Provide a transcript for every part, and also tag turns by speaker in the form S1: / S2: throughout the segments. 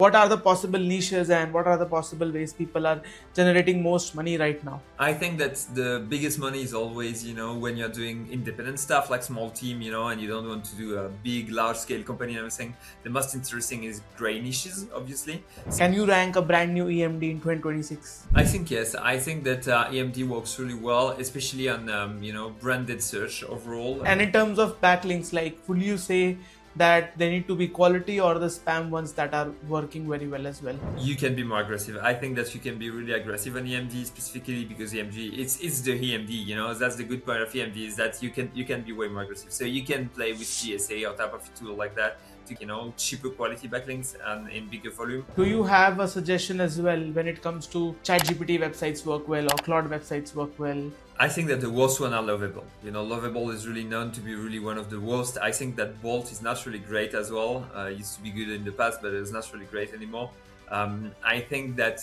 S1: What are the possible niches and what are the possible ways people are generating most money right now?
S2: I think that the biggest money is always, when you're doing independent stuff like small team, and you don't want to do a big, large scale company and everything. The most interesting is gray niches, obviously.
S1: Can you rank a brand new EMD in 2026?
S2: I think yes. I think that EMD works really well, especially on branded search overall.
S1: And in terms of backlinks, like would you say that they need to be quality or the spam ones that are working very well as well?
S2: You can be more aggressive. I think that you can be really aggressive on EMD specifically because EMD it's the EMD. That's the good part of EMD is that you can be way more aggressive. So you can play with GSA or type of a tool like that to cheaper quality backlinks and in bigger volume.
S1: Do you have a suggestion as well when it comes to ChatGPT websites work well or Claude websites work well?
S2: I think that the worst one are Lovable. Lovable is really known to be really one of the worst. I think that Bolt is not really great as well. It used to be good in the past, but it's not really great anymore. I think that.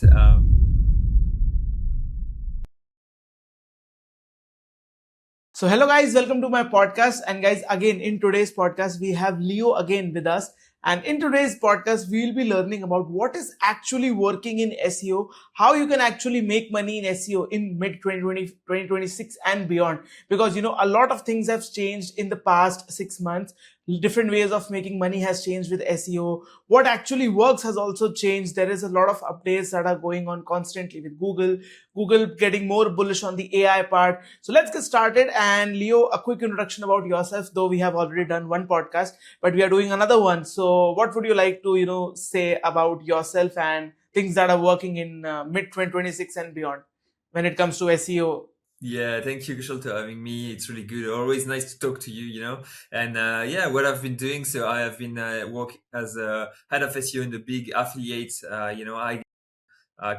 S1: So hello guys, welcome to my podcast. And guys, again in today's podcast, we have Leo again with us. And in today's podcast, we will be learning about what is actually working in SEO, how you can actually make money in SEO in mid 2020, 2026 and beyond. Because, a lot of things have changed in the past 6 months. Different ways of making money has changed with SEO. What actually works has also changed. There is a lot of updates that are going on constantly with Google getting more bullish on the AI part. So let's get started. And Leo, a quick introduction about yourself, though we have already done one podcast, but we are doing another one. So what would you like to, say about yourself and things that are working in mid 2026 and beyond when it comes to SEO?
S2: Yeah, thank you, Kushal, for having me. It's really good. Always nice to talk to you. And yeah, what I've been doing. So I have been working as a head of SEO in the big affiliates, I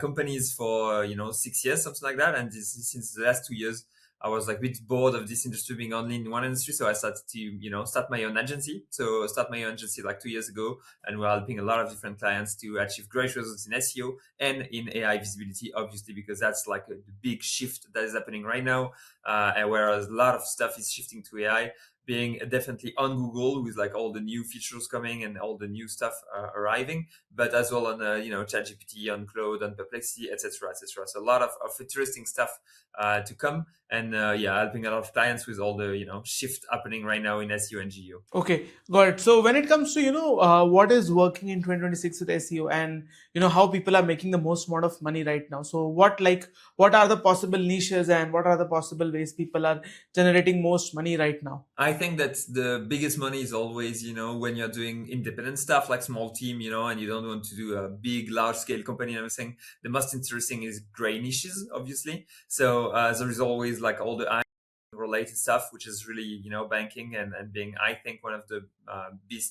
S2: companies for 6 years, something like that. And since the last 2 years, I was like a bit bored of this industry being only in one industry, so I started to start my own agency. So start my own agency like 2 years ago, and we're helping a lot of different clients to achieve great results in SEO and in AI visibility, obviously, because that's like the big shift that is happening right now. And whereas a lot of stuff is shifting to AI, being definitely on Google with like all the new features coming and all the new stuff arriving, but as well on ChatGPT, on Claude, on Perplexity, etc., etc. So a lot of interesting stuff to come, and yeah, helping a lot of clients with all the shift happening right now in SEO and GEO.
S1: Okay, got it. So when it comes to what is working in 2026 with SEO and how people are making the most amount of money right now. So what are the possible niches and what are the possible ways people are generating most money right now?
S2: I think that the biggest money is always, when you're doing independent stuff like small team, and you don't want to do a big, large scale company and everything. The most interesting is gray niches, obviously. So there is always like all the related stuff, which is really banking and being, I think, one of the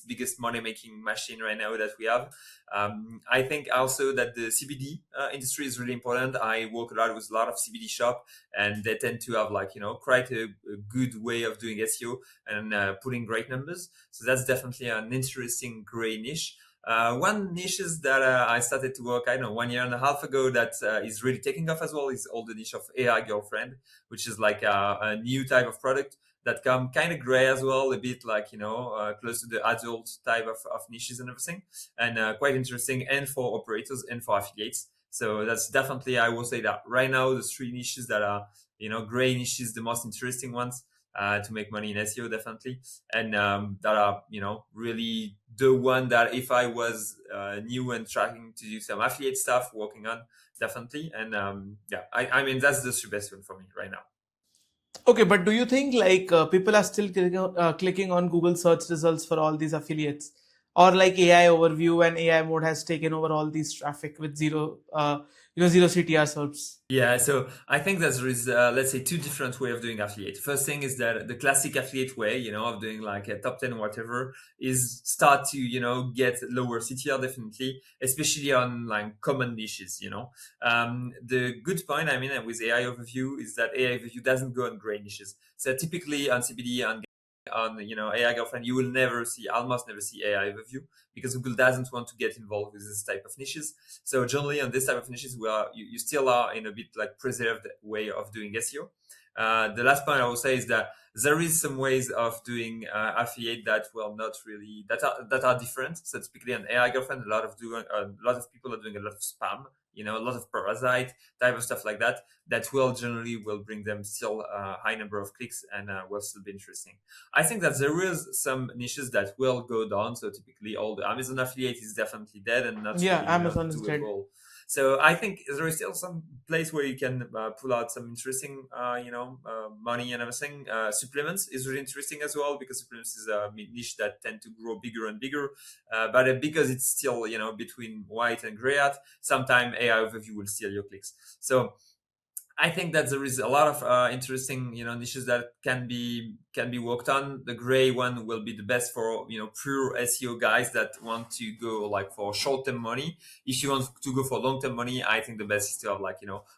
S2: biggest money making machine right now that we have. I think also that the CBD industry is really important. I work a lot with a lot of CBD shop, and they tend to have like quite a good way of doing SEO and putting great numbers. So that's definitely an interesting gray niche. One niche is that I started to work, I don't know, 1.5 years ago that is really taking off as well is all the niche of AI girlfriend, which is like a new type of product that come kind of gray as well, a bit like, close to the adult type of niches and everything, and quite interesting and for operators and for affiliates. So that's definitely, I will say that right now, the three niches that are, gray niches, the most interesting ones to make money in SEO, definitely. And that are, really the one that if I was new and trying to do some affiliate stuff, working on, definitely. And yeah, I mean, that's the best one for me right now.
S1: Okay, but do you think like people are still clicking on Google search results for all these affiliates, or like AI overview and AI mode has taken over all these traffic with zero CTR SERPs?
S2: Yeah, so I think that there is, let's say, two different way of doing affiliate. First thing is that the classic affiliate way, of doing like a top 10 or whatever, is start to, get lower CTR definitely, especially on like common niches. The good point, I mean, with AI overview is that AI overview doesn't go on gray niches. So typically on CBD, on AI girlfriend, you will never see, almost never see AI overview because Google doesn't want to get involved with this type of niches. So generally on this type of niches, you still are in a bit like preserved way of doing SEO. The last point I will say is that there is some ways of doing affiliate that will not really that are different. So typically on AI girlfriend, a lot of people are doing a lot of spam, a lot of parasite type of stuff like that. That will generally will bring them still a high number of clicks and will still be interesting. I think that there is some niches that will go down. So typically, all the Amazon affiliate is definitely dead and not
S1: Yeah,
S2: really
S1: Amazon is dead.
S2: doable. So I think there is still some place where you can pull out some interesting, money and everything. Supplements is really interesting as well because supplements is a niche that tend to grow bigger and bigger. But because it's still, between white and gray hat, sometime AI overview will steal your clicks. So I think that there is a lot of interesting, niches that can be worked on. The gray one will be the best for pure SEO guys that want to go like for short term money. If you want to go for long term money, I think the best is to have like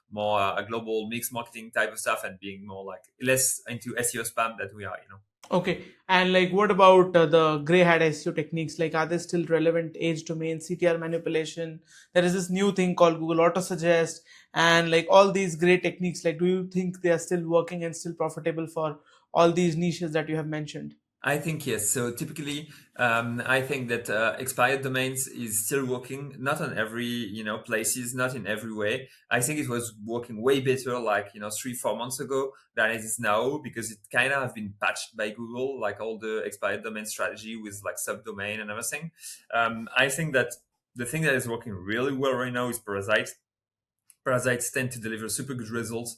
S2: more a global mixed marketing type of stuff and being more like less into SEO spam that we are.
S1: Okay, and like what about the gray hat SEO techniques? Like, are they still relevant? Age domain, CTR manipulation. There is this new thing called Google Auto Suggest, and like all these great techniques. Like, do you think they are still working and still profitable for all these niches that you have mentioned?
S2: I think yes. So typically, I think that expired domains is still working, not on every places, not in every way. I think it was working way better, like 3 4 months ago than it is now because it kind of have been patched by Google, like all the expired domain strategy with like subdomain and everything. I think that the thing that is working really well right now is Parasite. Parasites tend to deliver super good results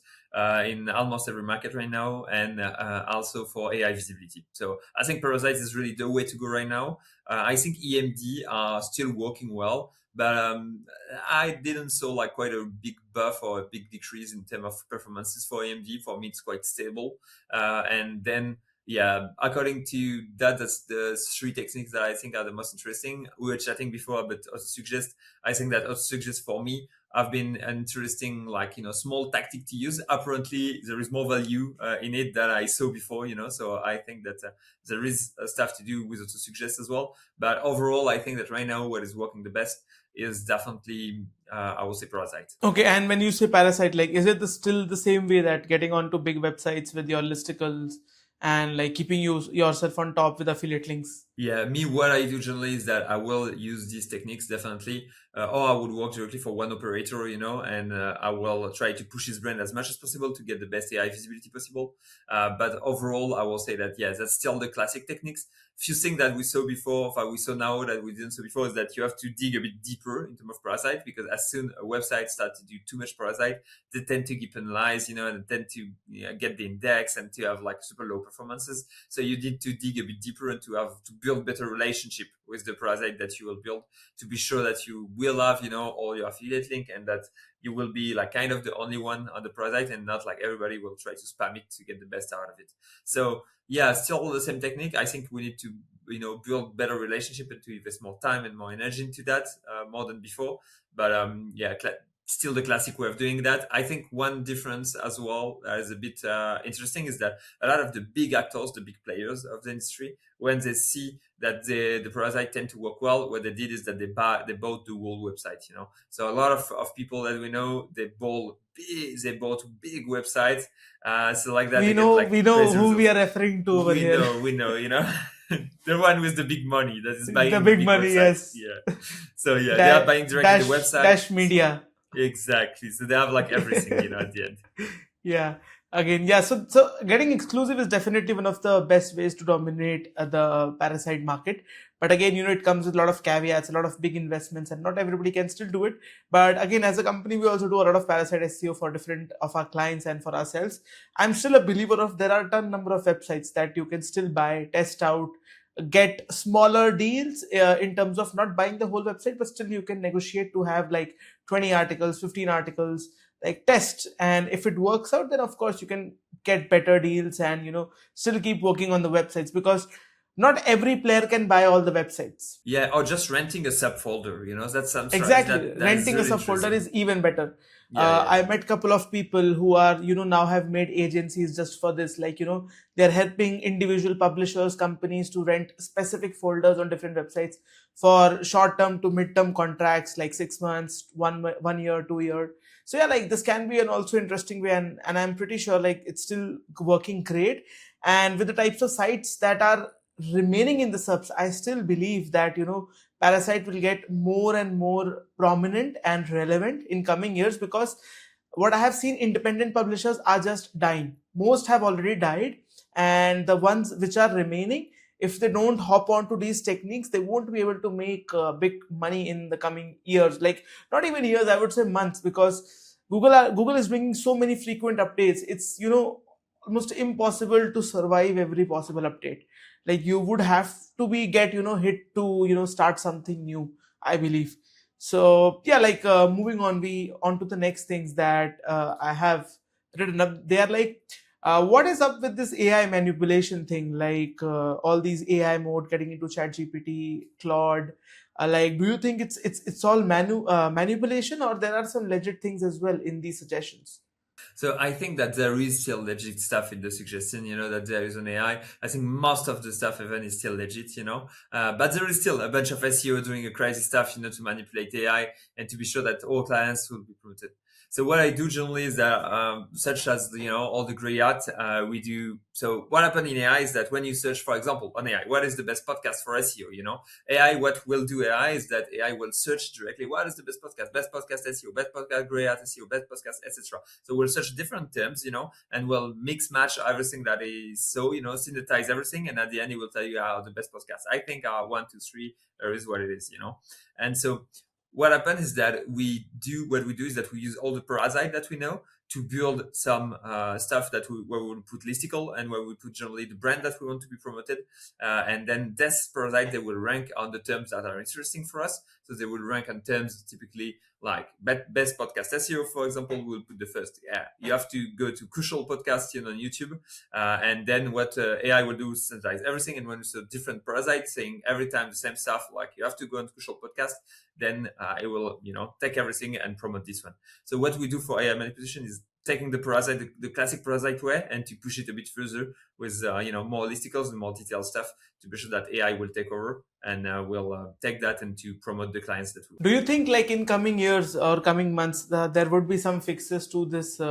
S2: in almost every market right now, and also for AI visibility. So I think Parasites is really the way to go right now. I think EMD are still working well, but I didn't saw like quite a big buff or a big decrease in terms of performances for EMD. For me, it's quite stable. And then yeah, according to that, that's the three techniques that I think are the most interesting, which I think before, but also suggest. I think that also suggests for me have been an interesting, like, small tactic to use. Apparently, there is more value in it than I saw before, So I think that there is stuff to do with auto suggest as well. But overall, I think that right now, what is working the best is definitely, I would say, Parasite.
S1: Okay, and when you say parasite, like, is it still the same way that getting onto big websites with your listicles and like keeping yourself on top with affiliate links?
S2: Yeah, me, what I do generally is that I will use these techniques definitely, or I would work directly for one operator, and I will try to push his brand as much as possible to get the best AI visibility possible. But overall, I will say that, yeah, that's still the classic techniques. Few things that we saw before, we saw now that we didn't saw before is that you have to dig a bit deeper in terms of parasite because as soon a website starts to do too much parasite, they tend to get penalized, and tend to get the index and to have like super low performances. So you need to dig a bit deeper and to have to build better relationship with the parasite that you will build to be sure that you will have, all your affiliate link and that you will be like kind of the only one on the parasite and not like everybody will try to spam it to get the best out of it. So yeah, still the same technique. I think we need to, build better relationship and to invest more time and more energy into that more than before. But yeah, still the classic way of doing that. I think one difference as well that is a bit interesting is that a lot of the big actors, the big players of the industry, when they see that the parasite tend to work well, what they did is that they bought the whole website. So a lot of people that we know they bought big websites. So like that
S1: We
S2: they get
S1: know
S2: like
S1: we know
S2: crazy
S1: who we
S2: results.
S1: are referring to over
S2: We
S1: here.
S2: know, we know, the one with the big money that is
S1: The
S2: buying the
S1: big
S2: big
S1: money,
S2: websites.
S1: yes.
S2: Yeah. So yeah, they are buying directly the website.
S1: Dash media.
S2: Exactly. So they have like everything, at the end.
S1: Yeah, again, yeah, so getting exclusive is definitely one of the best ways to dominate the parasite market. But again, it comes with a lot of caveats, a lot of big investments, and not everybody can still do it. But again, as a company, we also do a lot of parasite SEO for different of our clients and for ourselves. I'm still a believer of there are a ton number of websites that you can still buy, test out, get smaller deals in terms of not buying the whole website, but still you can negotiate to have like 20 articles, 15 articles, like test. And if it works out, then of course you can get better deals and still keep working on the websites. Because Not every player can buy all the websites.
S2: Yeah, or just renting a subfolder, that's some
S1: Exactly.
S2: that is
S1: Renting a
S2: really
S1: subfolder
S2: interesting.
S1: is even better.
S2: Yeah, yeah,
S1: I met couple of people who are, now have made agencies just for this. Like, they're helping individual publishers, companies to rent specific folders on different websites for short term to mid term contracts, like 6 months, 1 year, 2 year. So yeah, like this can be an also interesting way, and I'm pretty sure like it's still working great. And with the types of sites that are remaining in the subs, I still believe that, Parasite will get more and more prominent and relevant in coming years, because what I have seen, independent publishers are just dying. Most have already died, and the ones which are remaining, if they don't hop onto these techniques, they won't be able to make big money in the coming years. Like not even years, I would say months, because Google is bringing so many frequent updates. It's almost impossible to survive every possible update. Like you would have to be get hit to start something new, I believe. So yeah, like moving on, we on to the next things that I have written up. They are like, what is up with this AI manipulation thing? Like all these AI mode getting into ChatGPT, Claude. Like, do you think it's all manipulation, or there are some legit things as well in these suggestions?
S2: So I think that there is still legit stuff in the suggestion, that there is an AI. I think most of the stuff even is still legit, but there is still a bunch of SEO doing a crazy stuff, to manipulate AI and to be sure that all clients will be promoted. So what I do generally is that, such as, all the gray hat, we do. So what happened in AI is that when you search, for example, on AI, what is the best podcast for SEO, AI, what will do AI is that AI will search directly, what is the best podcast SEO, best podcast gray hat SEO, best podcast, etc. So we'll search different terms, and we'll mix match everything that is so, synthesize everything. And at the end, it will tell you how the best podcast. I think one, two, three is what it is. And so what happens is that what we do is that we use all the parasite that we know to build some stuff where we will put listicle and where we put generally the brand that we want to be promoted. And then this parasite, they will rank on the terms that are interesting for us. So they will rank on terms typically like best podcast SEO, for example, we'll put the first. Yeah, you have to go to Kushal podcast on YouTube, and then what AI will do is synthesize everything. And when it's a different parasite saying every time the same stuff, like you have to go on Kushal podcast, then it will take everything and promote this one. So what we do for AI manipulation is taking the parasite, the classic parasite way, and to push it a bit further with more listicles and more detailed stuff to be sure that AI will take over and will take that and to promote the clients that we want.
S1: Do you think, like in coming years or coming months, there would be some fixes to this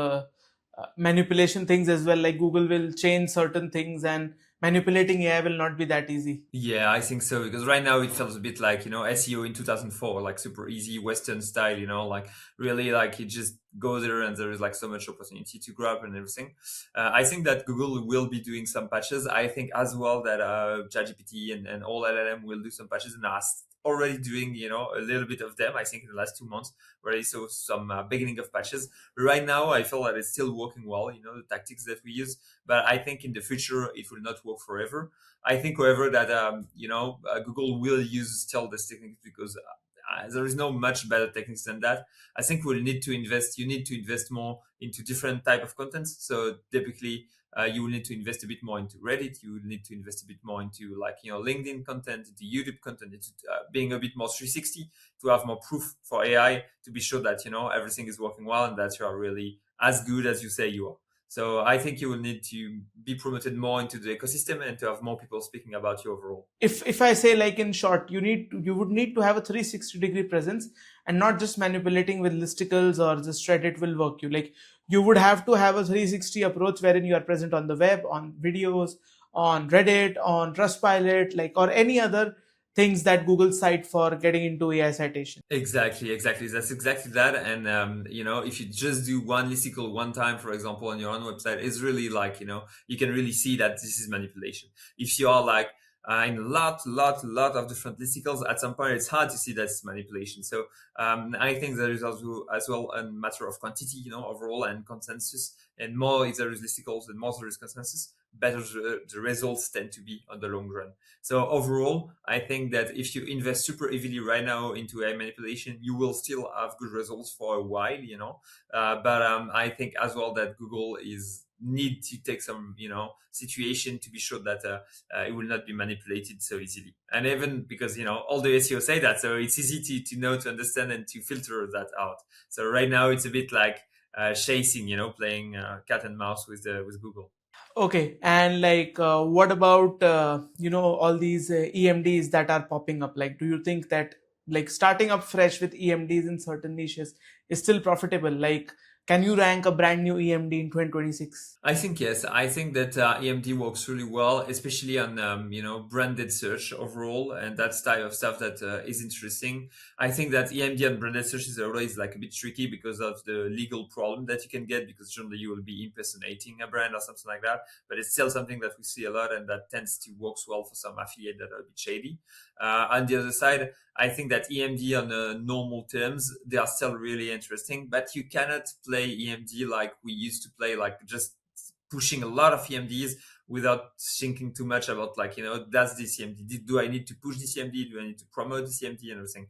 S1: manipulation things as well? Like Google will change certain things, and manipulating AI will not be that easy.
S2: Yeah, I think so because right now it feels a bit like SEO in 2004, like super easy Western style, like really like you just go there and there is like so much opportunity to grab and everything. I think that Google will be doing some patches. I think as well that ChatGPT and all LLM will do some patches and are already doing a little bit of them. I think in the last 2 months where I saw some beginning of patches. Right now, I feel that it's still working well. The tactics that we use, but I think in the future it will not work forever. I think, however, that Google will use still this technique because there is no much better techniques than that. I think we'll need to invest. You need to invest more into different type of contents. So typically, you will need to invest a bit more into Reddit. You will need to invest a bit more into LinkedIn content, into YouTube content, into being a bit more 360 to have more proof for AI to be sure that everything is working well and that you are really as good as you say you are. So I think you will need to be promoted more into the ecosystem and to have more people speaking about you overall.
S1: If I say, like in short, you would need to have a 360-degree presence, and not just manipulating with listicles or just Reddit will work you. Like you would have to have a 360 approach wherein you are present on the web, on videos, on Reddit, on Trustpilot, like, or any other things that Google cite for getting into AI citation.
S2: Exactly, exactly. That's exactly that. And if you just do one listicle one time, for example, on your own website, it's really like you can really see that this is manipulation. If you are like in a lot of different listicles, at some point it's hard to see that's manipulation. So I think there is also as well a matter of quantity, overall and consensus. And more if there is listicles and more there is consensus, better the results tend to be on the long run. So overall, I think that if you invest super heavily right now into AI manipulation, you will still have good results for a while, but I think as well that Google is need to take some, situation to be sure that it will not be manipulated so easily. And even because, all the SEO say that, so it's easy to know, to understand, and to filter that out. So right now it's a bit like chasing, playing cat and mouse with Google.
S1: Okay, and like, what about all these EMDs that are popping up? Like, do you think that like starting up fresh with EMDs in certain niches is still profitable? Like, can you rank a brand new EMD in 2026?
S2: I think yes. I think that EMD works really well, especially on branded search overall, and that style of stuff that is interesting. I think that EMD and branded search is always like a bit tricky because of the legal problem that you can get, because generally you will be impersonating a brand or something like that. But it's still something that we see a lot, and that tends to work well for some affiliate that are a bit shady. On the other side, I think that EMD on normal terms, they are still really interesting, but you cannot play EMD like we used to play, like just pushing a lot of EMDs without thinking too much about, like, does this EMD, do I need to push this EMD? Do I need to promote this EMD and everything?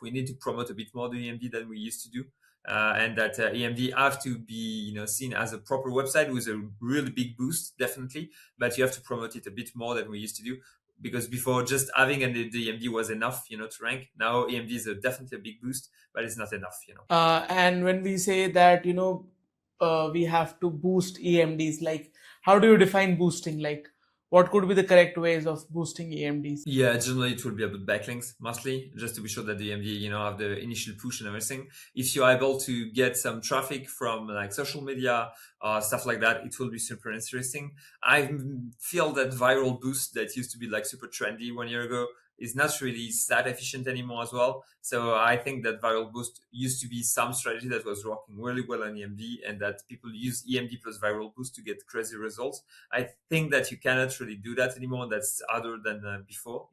S2: We need to promote a bit more the EMD than we used to do. And that EMD have to be, seen as a proper website with a really big boost, definitely, but you have to promote it a bit more than we used to do, because before just having an EMD was enough, to rank. Now EMD is definitely a big boost, but it's not enough.
S1: And when we say that, we have to boost EMDs, like, how do you define boosting? Like, what could be the correct ways of boosting EMDs?
S2: Yeah, generally it will be about backlinks mostly, just to be sure that the EMD, have the initial push and everything. If you're able to get some traffic from like social media, stuff like that, it will be super interesting. I feel that viral boost that used to be like super trendy 1 year ago is not really that efficient anymore as well. So I think that viral boost used to be some strategy that was working really well on EMD, and that people use EMD plus viral boost to get crazy results. I think that you cannot really do that anymore. That's other than before.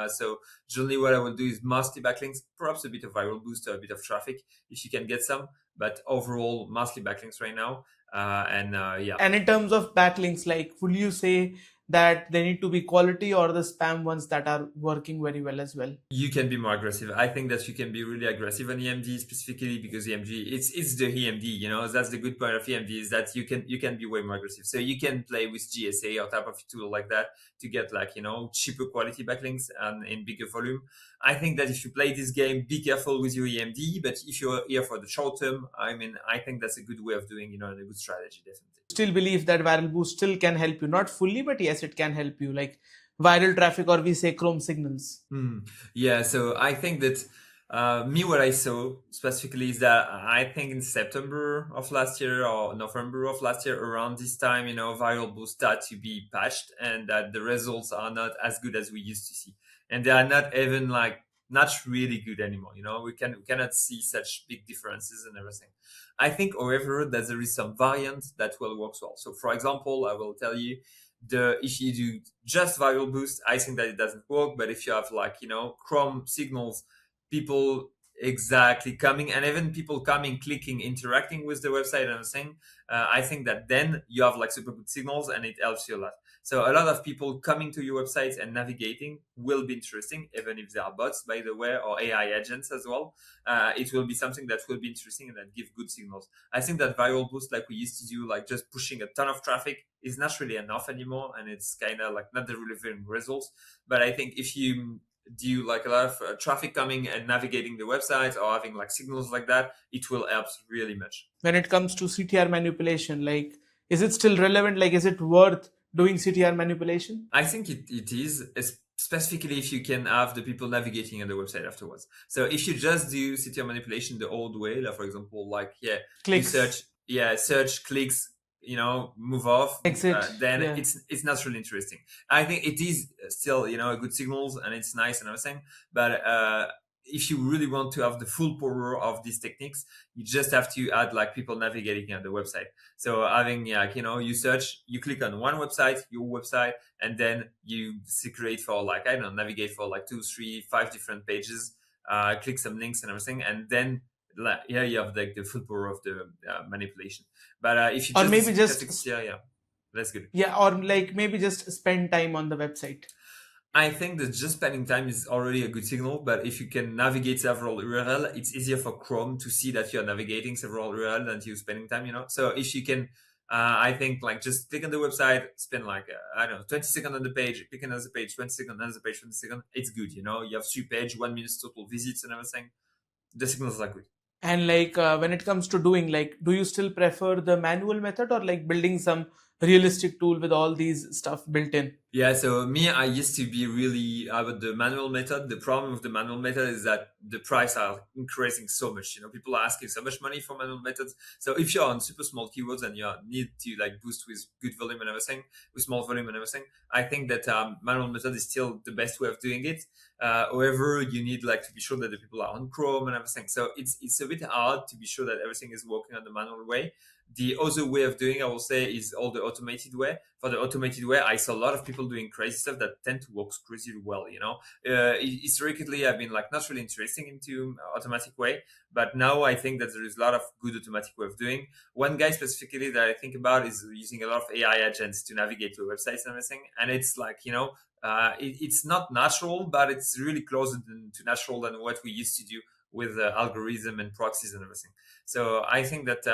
S2: So generally what I will do is mostly backlinks, perhaps a bit of viral boost or a bit of traffic if you can get some, but overall mostly backlinks right now. And yeah.
S1: And in terms of backlinks, like, would you say that they need to be quality or the spam ones that are working very well as well?
S2: You can be more aggressive. I think that you can be really aggressive on EMD, specifically because EMD, it's the EMD. That's the good part of EMD, is that you can be way more aggressive. So you can play with GSA or type of tool like that to get, like, cheaper quality backlinks and in bigger volume. I think that if you play this game, be careful with your EMD. But if you're here for the short term, I think that's a good way of doing, and a good strategy, definitely.
S1: Still believe that viral boost still can help you, not fully, but yes, it can help you, like viral traffic, or we say chrome signals.
S2: Yeah, so I think that what I saw specifically is that I think in September of last year or November of last year, around this time, viral boost start to be patched, and that the results are not as good as we used to see, and they are not even like not really good anymore. We cannot see such big differences and everything. I think, however, that there is some variant that will work well. So, for example, I will tell you, the if you do just viral boost, I think that it doesn't work. But if you have, like, Chrome signals, people exactly coming, and even people coming, clicking, interacting with the website and everything, I think that then you have like super good signals, and it helps you a lot. So a lot of people coming to your website and navigating will be interesting, even if they are bots, by the way, or AI agents as well. It will be something that will be interesting and that give good signals. I think that viral boost, like we used to do, like just pushing a ton of traffic, is not really enough anymore, and it's kind of like not the relevant results. But I think if you do like a lot of traffic coming and navigating the website, or having like signals like that, it will help really much.
S1: When it comes to CTR manipulation, like, is it still relevant? Like, is it worth doing CTR manipulation?
S2: I think it is, specifically if you can have the people navigating on the website afterwards. So if you just do CTR manipulation the old way, like for example, like, yeah, you
S1: Clicks,
S2: search, clicks, move off,
S1: exit,
S2: then
S1: yeah.
S2: it's not really interesting. I think it is still, a good signals, and it's nice and everything, but if you really want to have the full power of these techniques, you just have to add like people navigating on the website. So having, like, you search, you click on one website, your website, and then you create for, like, I don't know, navigate for like 2, 3, 5 different pages, click some links and everything, and then, like, yeah, you have like the full power of the manipulation. But if you
S1: Or
S2: just do
S1: maybe
S2: some classic,
S1: just,
S2: yeah, that's good.
S1: yeah, or like maybe just spend time on the website.
S2: I think that just spending time is already a good signal, but if you can navigate several URL, it's easier for Chrome to see that you're navigating several URL than you spending time. So if you can I think like just click on the website, spend like I don't know 20 seconds on the page, click another page, 20 seconds, another page, 20 seconds. It's good, you know. You have 3 page, 1 minute total visits and everything. The signals are good.
S1: And like when it comes to doing, like, do you still prefer the manual method or like building some realistic tool with all these stuff built in?
S2: Yeah, so me, I used to be really about the manual method. The problem with the manual method is that the price are increasing so much. You know, people are asking so much money for manual methods. So if you're on super small keywords and you need to like boost with good volume and everything, with small volume and everything, I think that manual method is still the best way of doing it. However, you need like to be sure that the people are on Chrome and everything. So it's a bit hard to be sure that everything is working on the manual way. The other way of doing, I will say, is all the automated way. For the automated way, I saw a lot of people doing crazy stuff that tend to work crazy well. You know, historically, I've been like not really interested into automatic way, but now I think that there is a lot of good automatic way of doing. One guy specifically that I think about is using a lot of AI agents to navigate to websites and everything, and it's like it's not natural, but it's really closer to natural than what we used to do with algorithm and proxies and everything. So I think that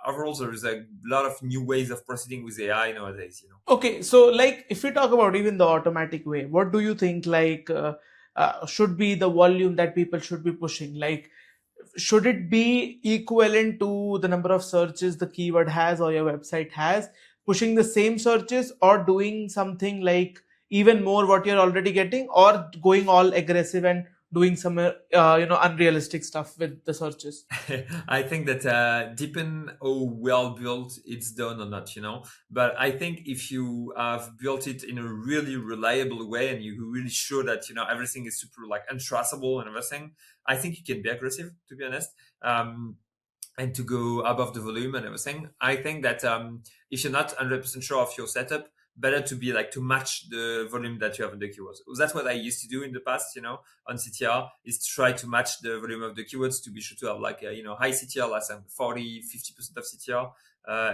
S2: overall there is a lot of new ways of proceeding with AI nowadays. You know.
S1: Okay, so like if we talk about even the automatic way, what do you think like should be the volume that people should be pushing? Like, should it be equivalent to the number of searches the keyword has or your website has, pushing the same searches, or doing something like even more what you're already getting, or going all aggressive and doing some unrealistic stuff with the searches?
S2: I think that depend how well built it's done or not, you know. But I think if you have built it in a really reliable way and you're really sure that everything is super like untraceable and everything, I think you can be aggressive, to be honest. And to go above the volume and everything. I think that if you're not 100% sure of your setup, better to be like to match the volume that you have in the keywords. That's what I used to do in the past, on CTR, is to try to match the volume of the keywords to be sure to have like a, high CTR, like some 40, 50% of CTR,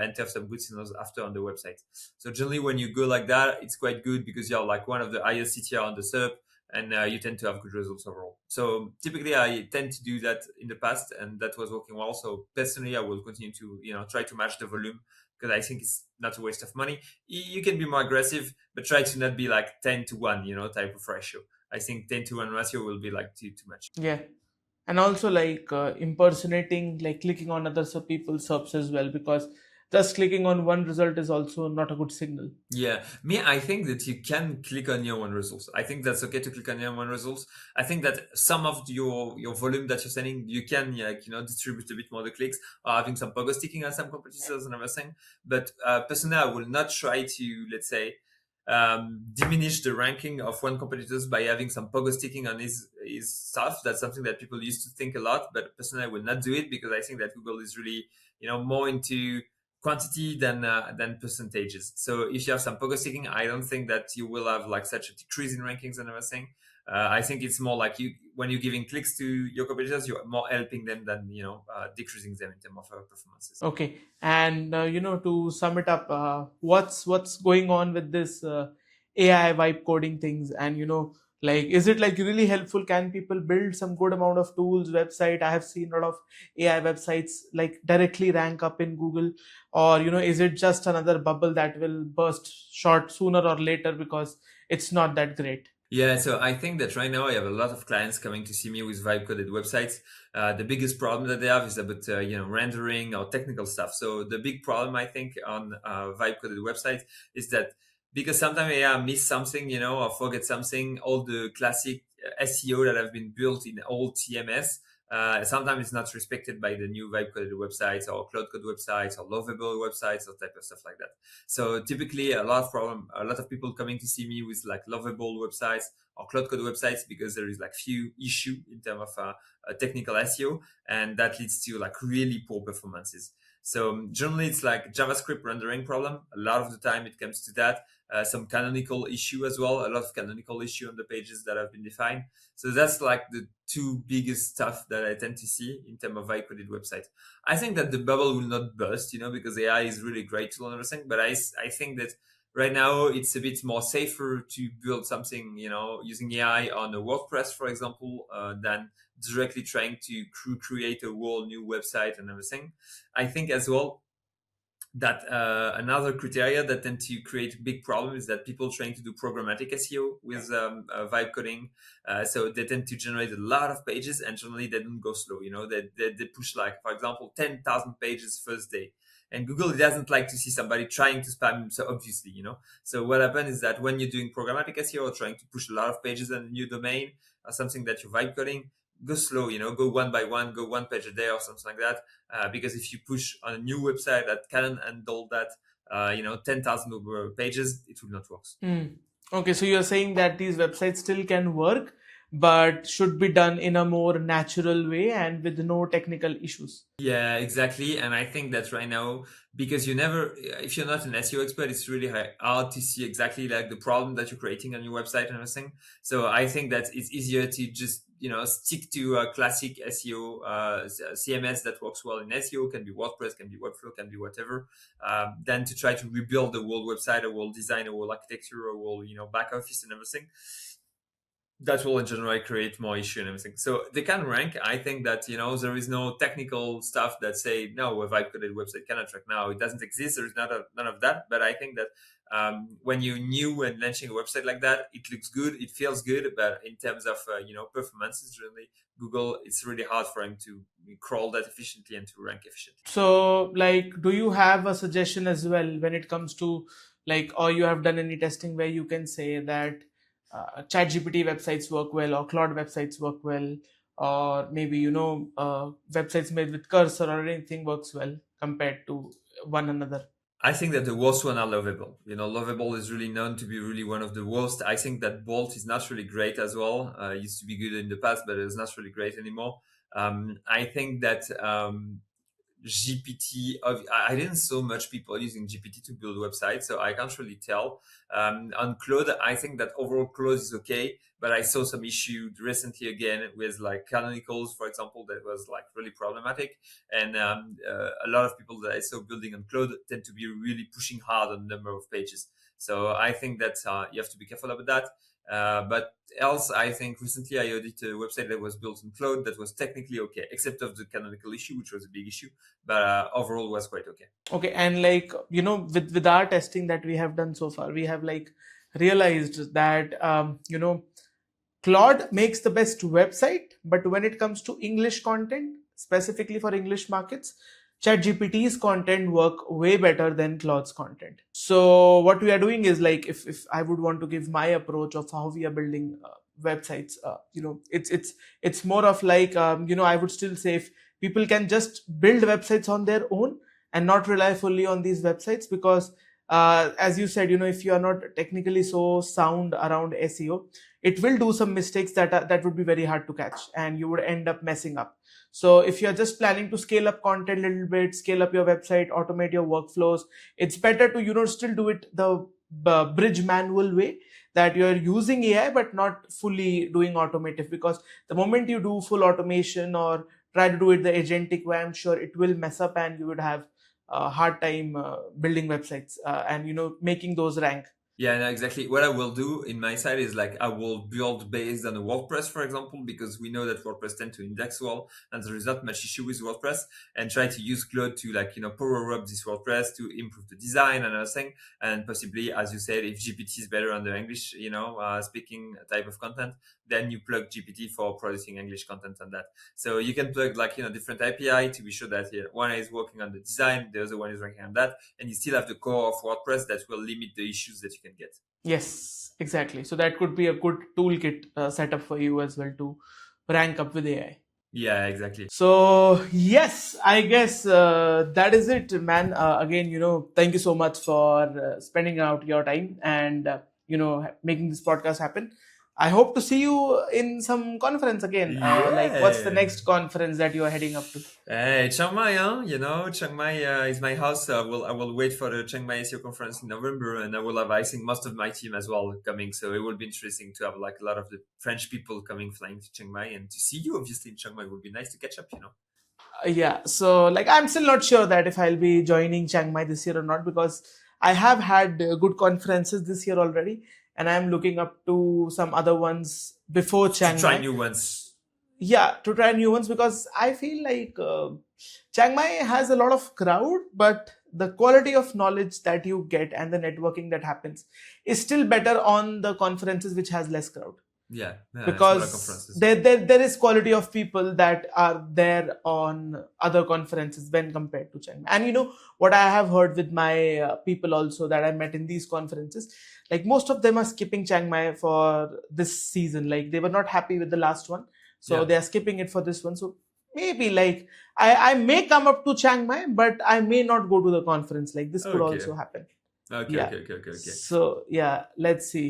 S2: and to have some good signals after on the website. So generally when you go like that, it's quite good because you have like one of the highest CTR on the SERP, and you tend to have good results overall. So typically, I tend to do that in the past, and that was working well. So personally, I will continue to try to match the volume because I think it's not a waste of money. You can be more aggressive, but try to not be like 10 to 1, type of ratio. I think 10 to 1 ratio will be like too much.
S1: Yeah. And also like impersonating, like clicking on other people's subs as well, because just clicking on one result is also not a good signal.
S2: Yeah, me, I think that you can click on your own results. I think that's okay to click on your own results. I think that some of your volume that you're sending, you can like distribute a bit more the clicks, or having some pogo sticking on some competitors and everything. But personally, I will not try to, let's say, diminish the ranking of one competitors by having some pogo sticking on his stuff. That's something that people used to think a lot, but personally, I will not do it because I think that Google is really more into quantity than percentages. So if you have some pogo sticking, I don't think that you will have like such a decrease in rankings and everything. I think it's more like you when you're giving clicks to your competitors, you're more helping them than decreasing them in terms of performances.
S1: Okay, and to sum it up, what's going on with this AI vibe coding things, and like, is it like really helpful? Can people build some good amount of tools, website? I have seen a lot of AI websites like directly rank up in Google, or is it just another bubble that will burst short sooner or later because it's not that great?
S2: Yeah, so I think that right now I have a lot of clients coming to see me with vibe coded websites. The biggest problem that they have is about rendering or technical stuff. So the big problem I think on vibe coded websites is that because sometimes AI miss something, or forget something, all the classic SEO that have been built in old TMS. Sometimes it's not respected by the new vibe coded websites or cloud code websites or lovable websites or type of stuff like that. So typically, a lot of people coming to see me with like lovable websites or cloud code websites because there is like few issue in terms of technical SEO, and that leads to like really poor performances. So generally, it's like JavaScript rendering problem. A lot of the time, it comes to that. Some canonical issue as well. A lot of canonical issue on the pages that have been defined. So that's like the two biggest stuff that I tend to see in terms of high coded websites. I think that the bubble will not burst, because AI is really great tool and everything. But I think that right now it's a bit more safer to build something, using AI on a WordPress, for example, than directly trying to create a whole new website and everything. I think as well that another criteria that tend to create big problem is that people trying to do programmatic SEO with vibe coding. So they tend to generate a lot of pages, and generally they don't go slow. They push, like, for example, 10,000 pages first day. And Google doesn't like to see somebody trying to spam so obviously. So what happens is that when you're doing programmatic SEO or trying to push a lot of pages on a new domain or something that you're vibe coding, go slow, go one by one, go one page a day or something like that. Because if you push on a new website that can handle that, 10,000 pages, it will not work.
S1: Okay, so you're saying that these websites still can work, but should be done in a more natural way and with no technical issues.
S2: Yeah, exactly. And I think that right now, because if you're not an SEO expert, it's really hard to see exactly like the problem that you're creating on your website and everything. So I think that it's easier to just, stick to a classic SEO, CMS that works well in SEO, can be WordPress, can be Webflow, can be whatever, than to try to rebuild a whole website, a whole design, a whole architecture, a whole, back office and everything. That will in general create more issue and everything. So they can rank. I think that there is no technical stuff that say no, a vibe coded website cannot rank. Now it doesn't exist. There's none of that. But I think that when you're new and launching a website like that, it looks good, it feels good. But in terms of performances, really, Google, it's really hard for him to crawl that efficiently and to rank efficiently.
S1: So, like, do you have a suggestion as well when it comes to, like, or you have done any testing where you can say that ChatGPT websites work well or Claude websites work well, or maybe websites made with cursor or anything works well compared to one another?
S2: I think that the worst one are Lovable. Lovable is really known to be really one of the worst. I think that Bolt is not really great as well. It used to be good in the past, but it's not really great anymore. I think that GPT, I didn't so much people using GPT to build websites, so I can't really tell. On Claude, I think that overall Claude is okay, but I saw some issue recently again with like canonicals, for example, that was like really problematic. And a lot of people that I saw building on Claude tend to be really pushing hard on the number of pages. So I think that you have to be careful about that. But else, I think recently I audited a website that was built on Claude that was technically okay, except of the canonical issue, which was a big issue, but overall was quite okay.
S1: Okay, and like with our testing that we have done so far, we have like realized that Claude makes the best website, but when it comes to English content, specifically for English markets, ChatGPT's content work way better than Claude's content. So what we are doing is, like, if I would want to give my approach of how we are building websites, it's more of like I would still say if people can just build websites on their own and not rely fully on these websites, because as you said, if you are not technically so sound around SEO, it will do some mistakes that would be very hard to catch and you would end up messing up. So if you're just planning to scale up content a little bit, scale up your website, automate your workflows, it's better to still do it the bridge manual way, that you're using AI but not fully doing automative, because the moment you do full automation or try to do it the agentic way, I'm sure it will mess up and you would have a hard time building websites and making those rank.
S2: Yeah, no, exactly. What I will do in my side is like I will build based on a WordPress, for example, because we know that WordPress tend to index well, and there is not much issue with WordPress. And try to use Claude to power up this WordPress to improve the design and everything. And possibly, as you said, if GPT is better on the English, speaking type of content, then you plug GPT for producing English content on that. So you can plug different API to be sure that one is working on the design, the other one is working on that, and you still have the core of WordPress that will limit the issues that you can get.
S1: Yes, exactly. So that could be a good toolkit setup for you as well to rank up with AI.
S2: Yeah, exactly.
S1: So yes, I guess that is it, man. Again, thank you so much for spending out your time and making this podcast happen. I hope to see you in some conference again. Like, what's the next conference that you are heading up to?
S2: Hey, Chiang Mai, huh? Chiang Mai is my house. I will wait for the Chiang Mai SEO conference in November, and I will have, I think, most of my team as well coming. So it will be interesting to have like a lot of the French people flying to Chiang Mai, and to see you obviously in Chiang Mai would be nice to catch up.
S1: Yeah, so like I'm still not sure that if I'll be joining Chiang Mai this year or not, because I have had good conferences this year already, and I'm looking up to some other ones before Chiang Mai.
S2: Try new ones.
S1: Yeah, to try new ones, because I feel like Chiang Mai has a lot of crowd, but the quality of knowledge that you get and the networking that happens is still better on the conferences which has less crowd,
S2: Yeah, smaller
S1: because
S2: conferences.
S1: there is quality of people that are there on other conferences when compared to Chiang Mai. And what I have heard with my people also that I met in these conferences, like most of them are skipping Chiang Mai for this season. Like they were not happy with the last one, so
S2: Yeah.
S1: they are skipping it for this one. So maybe like I may come up to Chiang Mai, but I may not go to the conference. Like this could
S2: Okay.
S1: also happen.
S2: Okay.
S1: Yeah.
S2: Okay. Okay. Okay. Okay.
S1: So yeah, let's see.